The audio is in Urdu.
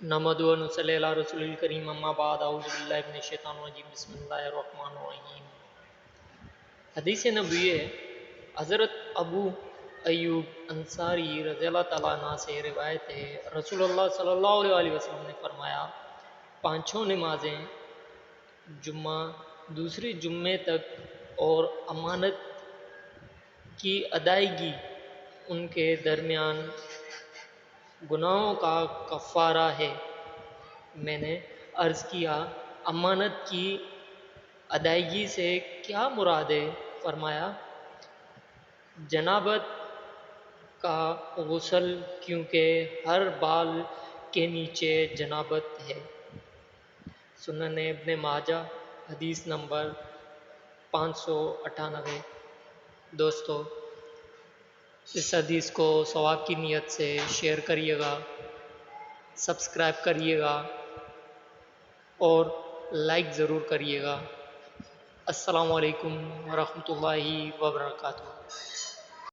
نحمد و نصلی علی رسول الکریم اما بعد اعوذ باللہ من الشیطان الرجیم بسم اللہ الرحمن الرحیم۔ حدیث نبوی ہے، حضرت ابو ایوب انصاری رضی اللہ تعالیٰ عنہ سے روایت ہے، رسول اللہ صلی اللہ علیہ وسلم نے فرمایا، پانچوں نمازیں جمعہ دوسری جمعے تک اور امانت کی ادائیگی ان کے درمیان گناہوں کا کفارہ ہے۔ میں نے عرض کیا، امانت کی ادائیگی سے کیا مراد ہے؟ فرمایا، جنابت کا غسل، کیونکہ ہر بال کے نیچے جنابت ہے۔ سنن ابن ماجہ حدیث نمبر 598۔ دوستو، اس حدیث کو ثواب کی نیت سے شیئر کریے گا، سبسکرائب کریے گا اور لائک ضرور کریے گا۔ السلام علیکم ورحمۃ اللہ وبرکاتہ۔